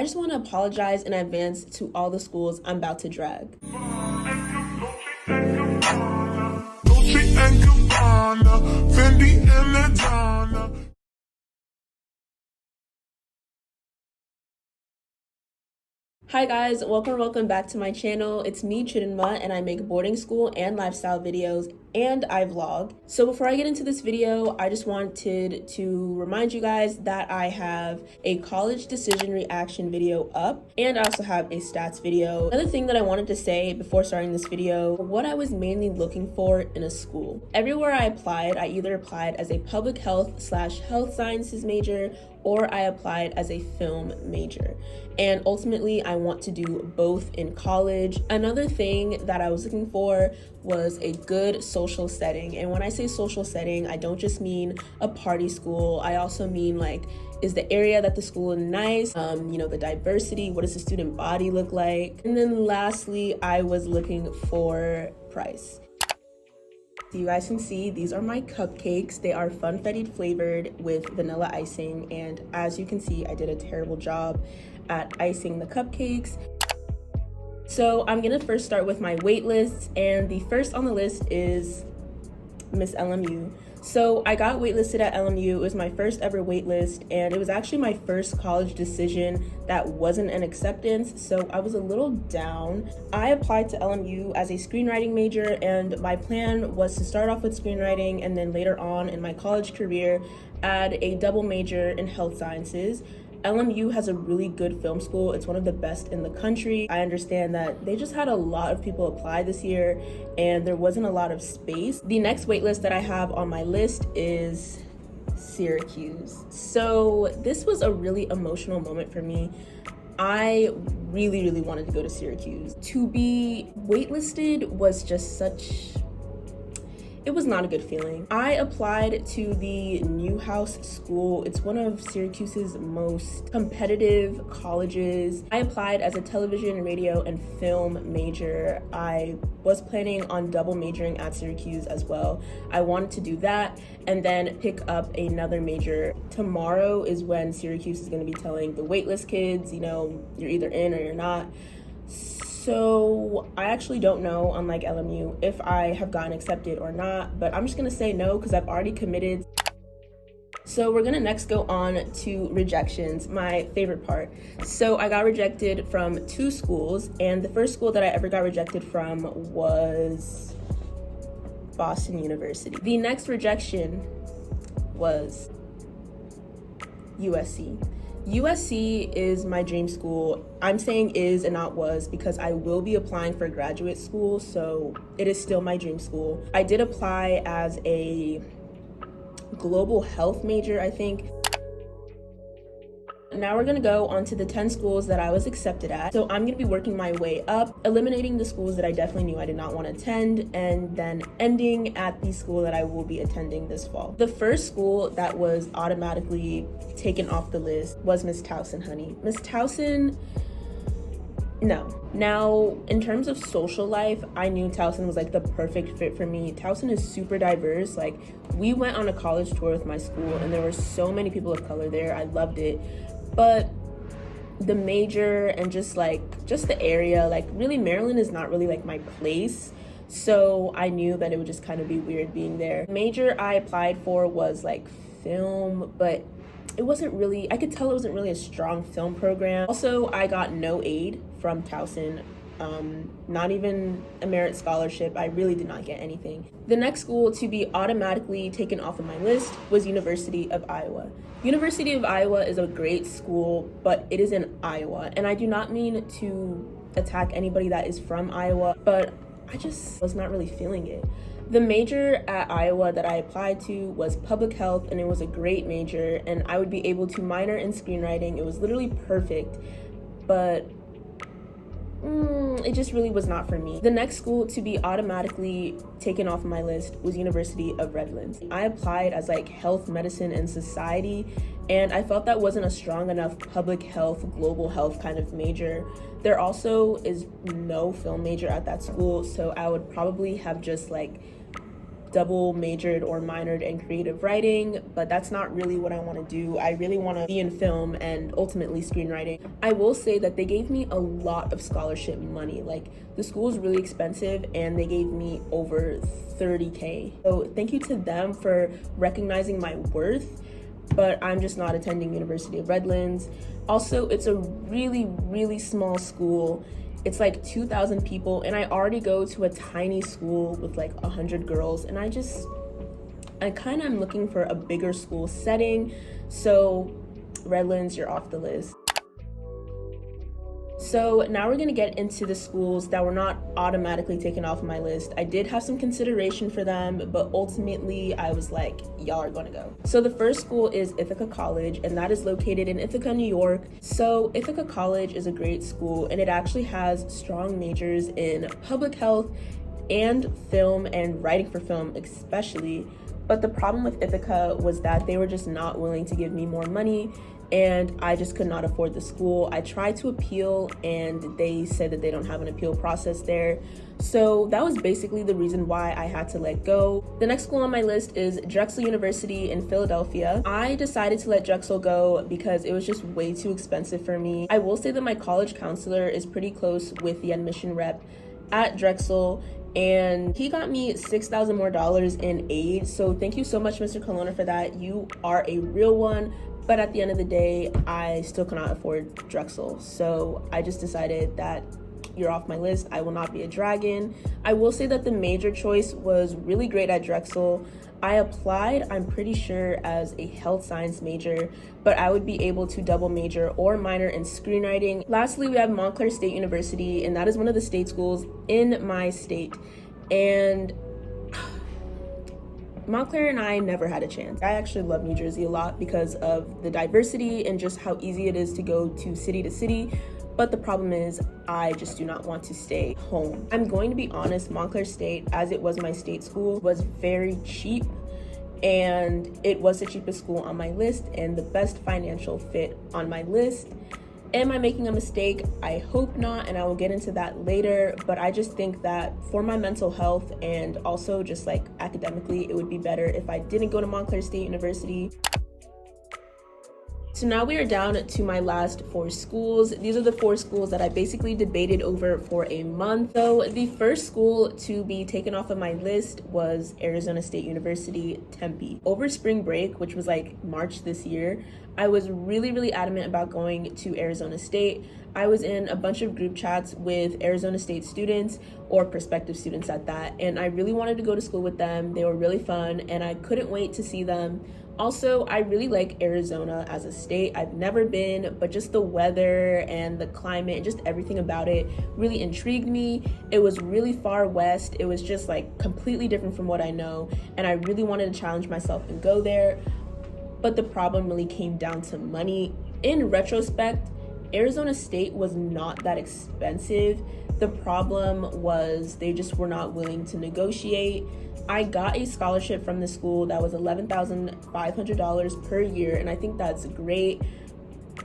I just want to apologize in advance to all the schools I'm about to drag. Hi guys, welcome back to my channel. It's me, Chidinma, and I make boarding school and lifestyle videos, and I vlog. So before I get into this video, I just wanted to remind you guys that I have a college decision reaction video up, and I also have a stats video. Another thing that I wanted to say before starting this video, what I was mainly looking for in a school. Everywhere I applied, I either applied as a public health/health sciences major, or I applied as a film major. And ultimately, I want to do both in college. Another thing that I was looking for was a good social setting. And when I say social setting, I don't just mean a party school. I also mean like, is the area that the school is nice? The diversity, what does the student body look like? And then lastly, I was looking for price. So you guys can see these are my cupcakes. They are funfetti flavored with vanilla icing, and as you can see, I did a terrible job at icing the cupcakes. So I'm gonna first start with my wait lists, and the first on the list is Miss LMU. So I got waitlisted at LMU. It was my first ever waitlist, and it was actually my first college decision that wasn't an acceptance, so I was a little down. I applied to LMU as a screenwriting major, and my plan was to start off with screenwriting and then later on in my college career add a double major in health sciences. LMU has a really good film school. It's one of the best in the country. I understand that they just had a lot of people apply this year and there wasn't a lot of space. The next waitlist that I have on my list is Syracuse. So this was a really emotional moment for me. I really wanted to go to Syracuse. To be waitlisted was just it was not a good feeling. I applied to the Newhouse School. It's one of Syracuse's most competitive colleges. I applied as a television, radio, and film major. I was planning on double majoring at Syracuse as well. I wanted to do that and then pick up another major. Tomorrow is when Syracuse is going to be telling the waitlist kids, you're either in or you're not. So I actually don't know, unlike LMU, if I have gotten accepted or not, but I'm just gonna say no because I've already committed. So we're gonna next go on to rejections, my favorite part. So I got rejected from 2 schools, and the first school that I ever got rejected from was Boston University. The next rejection was USC. USC is my dream school. I'm saying is and not was because I will be applying for graduate school, so it is still my dream school. I did apply as a global health major, I think. Now we're gonna go on to the 10 schools that I was accepted at. So I'm gonna be working my way up, eliminating the schools that I definitely knew I did not want to attend, and then ending at the school that I will be attending this fall. The first school that was automatically taken off the list was Miss Towson, honey. Miss Towson, no. Now, in terms of social life, I knew Towson was like the perfect fit for me. Towson is super diverse. Like, we went on a college tour with my school and there were so many people of color there. I loved it. But the major and just the area, like really Maryland is not really like my place. So I knew that it would just kind of be weird being there. The major I applied for was like film, but it wasn't really, I could tell it wasn't really a strong film program. Also, I got no aid from Towson. Not even a merit scholarship. I really did not get anything. The next school to be automatically taken off of my list was University of Iowa. University of Iowa is a great school, but it is in Iowa. And I do not mean to attack anybody that is from Iowa, but I just was not really feeling it. The major at Iowa that I applied to was public health, and it was a great major, and I would be able to minor in screenwriting. It was literally perfect, but it just really was not for me. The next school to be automatically taken off my list was University of Redlands. I applied as like health, medicine, and society, and I felt that wasn't a strong enough public health, global health kind of major. There also is no film major at that school, so I would probably have just like double majored or minored in creative writing, but that's not really what I want to do. I really want to be in film and ultimately screenwriting. I will say that they gave me a lot of scholarship money. Like, the school is really expensive and they gave me over $30K. So thank you to them for recognizing my worth, but I'm just not attending University of Redlands. Also, it's a really, really small school. It's like 2,000 people, and I already go to a tiny school with like 100 girls, and I kind of am looking for a bigger school setting. So Redlands, you're off the list. So now we're gonna get into the schools that were not automatically taken off my list. I did have some consideration for them, but ultimately I was like, y'all are gonna go. So the first school is Ithaca College, and that is located in Ithaca, New York. So Ithaca College is a great school, and it actually has strong majors in public health and film and writing for film especially. But the problem with Ithaca was that they were just not willing to give me more money, and I just could not afford the school. I tried to appeal and they said that they don't have an appeal process there. So that was basically the reason why I had to let go. The next school on my list is Drexel University in Philadelphia. I decided to let Drexel go because it was just way too expensive for me. I will say that my college counselor is pretty close with the admission rep at Drexel, and he got me $6,000 more in aid. So thank you so much, Mr. Colonna, for that. You are a real one. But at the end of the day, I still cannot afford Drexel. So I just decided that you're off my list. I will not be a dragon. I will say that the major choice was really great at Drexel. I applied, I'm pretty sure, as a health science major, but I would be able to double major or minor in screenwriting. Lastly, we have Montclair State University, and that is one of the state schools in my state. And Montclair and I never had a chance. I actually love New Jersey a lot because of the diversity and just how easy it is to go to city. But the problem is I just do not want to stay home. I'm going to be honest, Montclair State, as it was my state school, was very cheap, and it was the cheapest school on my list and the best financial fit on my list. Am I making a mistake? I hope not, and I will get into that later, but I just think that for my mental health and also just like academically, it would be better if I didn't go to Montclair State University. So now we are down to my last 4 schools. These are the 4 schools that I basically debated over for a month. So the first school to be taken off of my list was Arizona State University, Tempe. Over spring break, which was like March this year, I was really adamant about going to Arizona State. I was in a bunch of group chats with Arizona State students, or prospective students at that, and I really wanted to go to school with them. They were really fun and I couldn't wait to see them. Also, I really like Arizona as a state. I've never been, but just the weather and the climate and just everything about it really intrigued me. It was really far west. It was just like completely different from what I know, and I really wanted to challenge myself and go there. But the problem really came down to money. In retrospect, Arizona State was not that expensive. The problem was they just were not willing to negotiate. I got a scholarship from the school that was $11,500 per year, and I think that's great,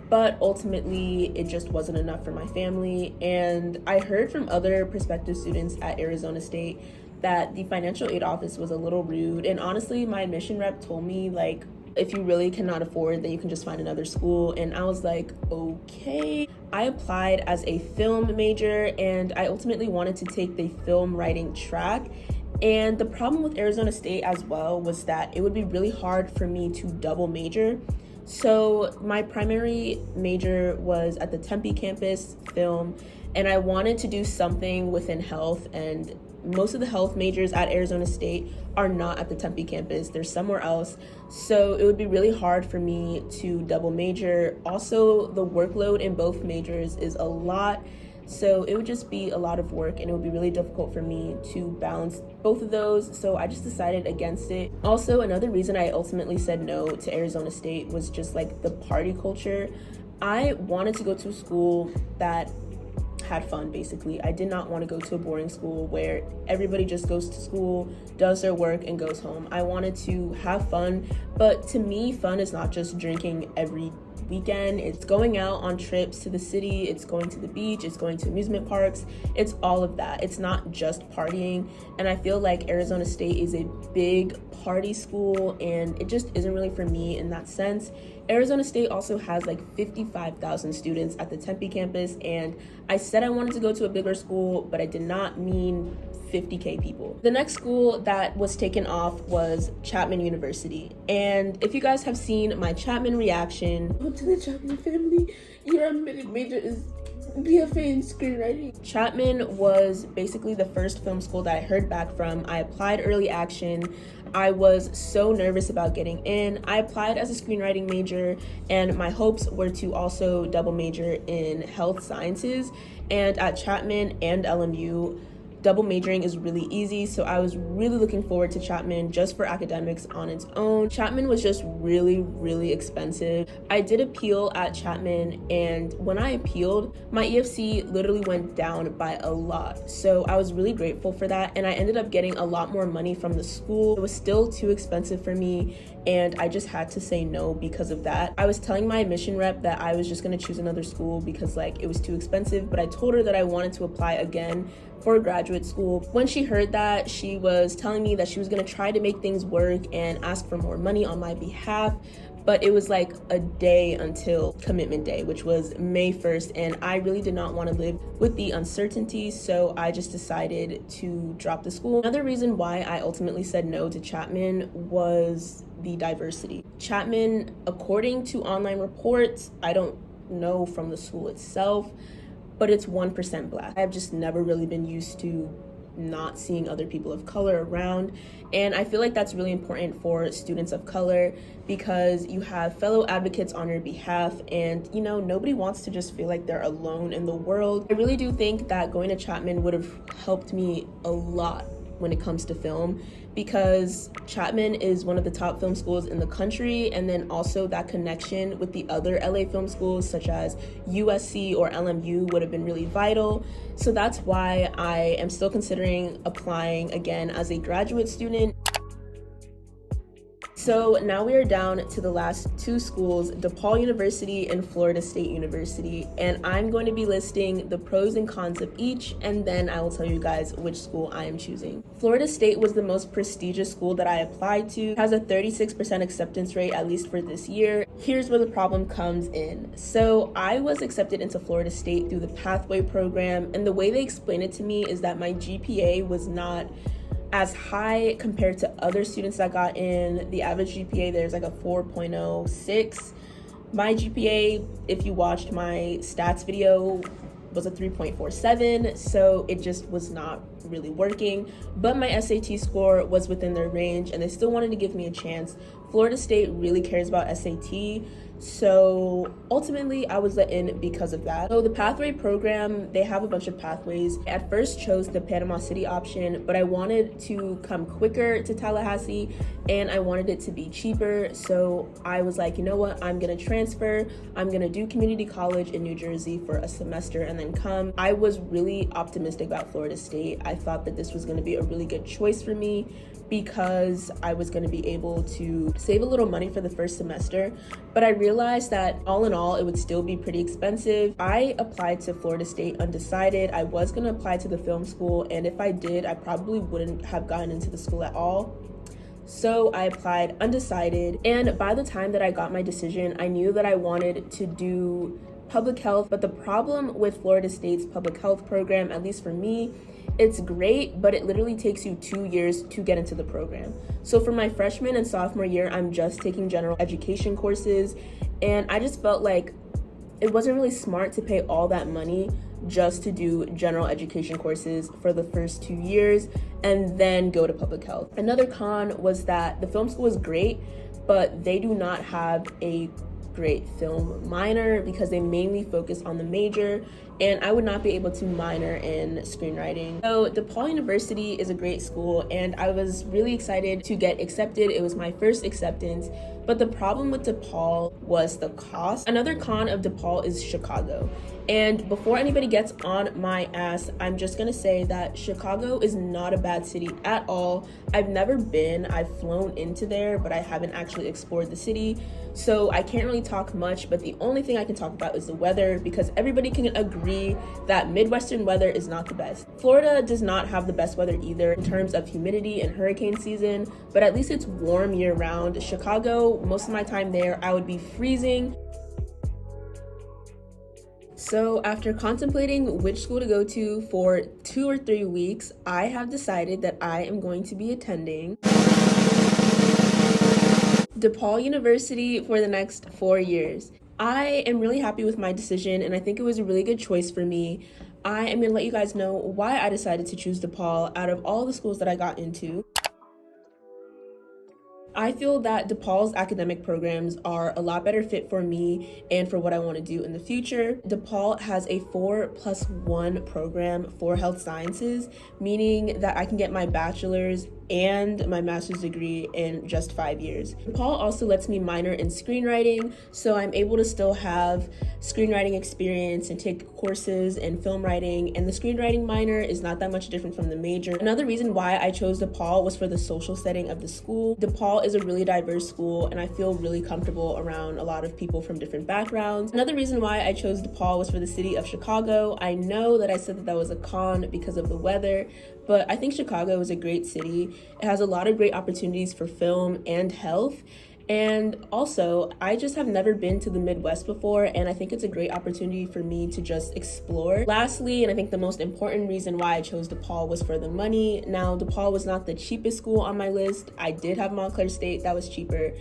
but ultimately it just wasn't enough for my family. And I heard from other prospective students at Arizona State that the financial aid office was a little rude, and honestly, my admission rep told me, like, if you really cannot afford, then you can just find another school. And I was like, okay. I applied as a film major, and I ultimately wanted to take the film writing track. And the problem with Arizona State as well was that it would be really hard for me to double major. So my primary major was at the Tempe campus, film, and I wanted to do something within health, and most of the health majors at Arizona State are not at the Tempe campus, they're somewhere else. So it would be really hard for me to double major. Also, the workload in both majors is a lot, so it would just be a lot of work and it would be really difficult for me to balance both of those. So I just decided against it. Also, another reason I ultimately said no to Arizona State was just like the party culture. I wanted to go to a school that had fun, basically. I did not want to go to a boring school where everybody just goes to school, does their work, and goes home. I wanted to have fun, but to me, fun is not just drinking every weekend. It's going out on trips to the city, it's going to the beach, it's going to amusement parks, it's all of that. It's not just partying, and I feel like Arizona State is a big party school, and it just isn't really for me in that sense. Arizona State also has like 55,000 students at the Tempe campus, and I said I wanted to go to a bigger school, but I did not mean 50K people. The next school that was taken off was Chapman University. And if you guys have seen my Chapman reaction, welcome to the Chapman family. Your major is BFA in screenwriting. Chapman was basically the first film school that I heard back from. I applied early action. I was so nervous about getting in. I applied as a screenwriting major, and my hopes were to also double major in health sciences. And at Chapman and LMU, double majoring is really easy, so I was really looking forward to Chapman just for academics on its own. Chapman was just really expensive. I did appeal at Chapman, and when I appealed, my EFC literally went down by a lot. So I was really grateful for that, and I ended up getting a lot more money from the school. It was still too expensive for me, and I just had to say no because of that. I was telling my admission rep that I was just gonna choose another school because like it was too expensive, but I told her that I wanted to apply again for graduate school. When she heard that, she was telling me that she was gonna try to make things work and ask for more money on my behalf, but it was like a day until commitment day, which was May 1st, and I really did not want to live with the uncertainty, so I just decided to drop the school. Another reason why I ultimately said no to Chapman was the diversity. Chapman, according to online reports, I don't know from the school itself, but it's 1% Black. I've just never really been used to not seeing other people of color around, and I feel like that's really important for students of color because you have fellow advocates on your behalf, and you know, nobody wants to just feel like they're alone in the world. I really do think that going to Chapman would have helped me a lot when it comes to film, because Chapman is one of the top film schools in the country, and then also that connection with the other LA film schools such as USC or LMU would have been really vital. So that's why I am still considering applying again as a graduate student. So now we are down to the last two schools, DePaul University and Florida State University, and I'm going to be listing the pros and cons of each, and then I will tell you guys which school I am choosing. Florida State was the most prestigious school that I applied to. It has a 36% acceptance rate, at least for this year. Here's where the problem comes in. So I was accepted into Florida State through the Pathway program, and the way they explained it to me is that my GPA was not as high compared to other students that got in. The average GPA there's like a 4.06. My GPA, if you watched my stats video, was a 3.47, so it just was not really working. But my SAT score was within their range, and they still wanted to give me a chance. Florida State really cares about SAT, so ultimately I was let in because of that. So the Pathway program, they have a bunch of pathways. I at first chose the Panama City option, but I wanted to come quicker to Tallahassee and I wanted it to be cheaper. So I was like, you know what, I'm gonna transfer. I'm gonna do community college in New Jersey for a semester and then come. I was really optimistic about Florida State. I thought that this was gonna be a really good choice for me because I was going to be able to save a little money for the first semester, but I realized that all in all, it would still be pretty expensive. I applied to Florida State undecided. I was going to apply to the film school, and if I did, I probably wouldn't have gotten into the school at all. So I applied undecided, and by the time that I got my decision, I knew that I wanted to do public health, but the problem with Florida State's public health program, at least for me, it's great, but it literally takes you 2 years to get into the program. So for my freshman and sophomore year, I'm just taking general education courses, and I just felt like it wasn't really smart to pay all that money just to do general education courses for the first 2 years and then go to public health. Another con was that the film school is great, but they do not have a great film minor because they mainly focus on the major, and I would not be able to minor in screenwriting. So DePaul University is a great school, and I was really excited to get accepted. It was my first acceptance But the problem with DePaul was the cost. Another con of DePaul is Chicago. And before anybody gets on my ass, I'm just gonna say that Chicago is not a bad city at all. I've never been. I've flown into there, but I haven't actually explored the city. So I can't really talk much, but the only thing I can talk about is the weather, because everybody can agree that Midwestern weather is not the best. Florida does not have the best weather either in terms of humidity and hurricane season, but at least it's warm year round. Chicago, most of my time there, I would be freezing. So after contemplating which school to go to for 2 or 3 weeks, I have decided that I am going to be attending DePaul University for the next 4 years. I am really happy with my decision, and I think it was a really good choice for me. I am going to let you guys know why I decided to choose DePaul out of all the schools that I got into. I feel that DePaul's academic programs are a lot better fit for me and for what I want to do in the future. DePaul has a 4+1 program for health sciences, meaning that I can get my bachelor's and my master's degree in just 5 years. DePaul also lets me minor in screenwriting, so I'm able to still have screenwriting experience and take courses in film writing, and the screenwriting minor is not that much different from the major. Another reason why I chose DePaul was for the social setting of the school. DePaul is a really diverse school, and I feel really comfortable around a lot of people from different backgrounds. Another reason why I chose DePaul was for the city of Chicago. I know that I said that was a con because of the weather, but I think Chicago is a great city. It has a lot of great opportunities for film and health. And also, I just have never been to the Midwest before, and I think it's a great opportunity for me to just explore. Lastly, and I think the most important reason why I chose DePaul was for the money. Now, DePaul was not the cheapest school on my list. I did have Montclair State, that was cheaper.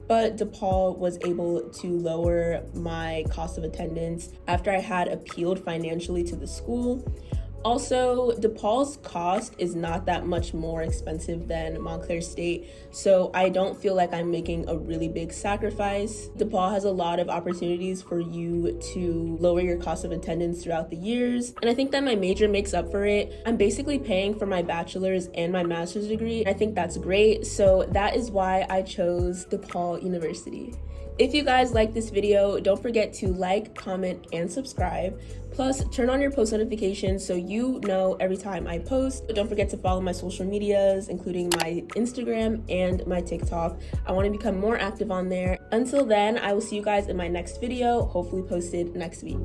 But DePaul was able to lower my cost of attendance after I had appealed financially to the school. Also, DePaul's cost is not that much more expensive than Montclair State, so I don't feel like I'm making a really big sacrifice. DePaul has a lot of opportunities for you to lower your cost of attendance throughout the years, and I think that my major makes up for it. I'm basically paying for my bachelor's and my master's degree. I think that's great, so that is why I chose DePaul University. If you guys like this video, don't forget to like, comment, and subscribe. Plus, turn on your post notifications so you know every time I post. Don't forget to follow my social medias, including my Instagram and my TikTok. I want to become more active on there. Until then, I will see you guys in my next video, hopefully posted next week.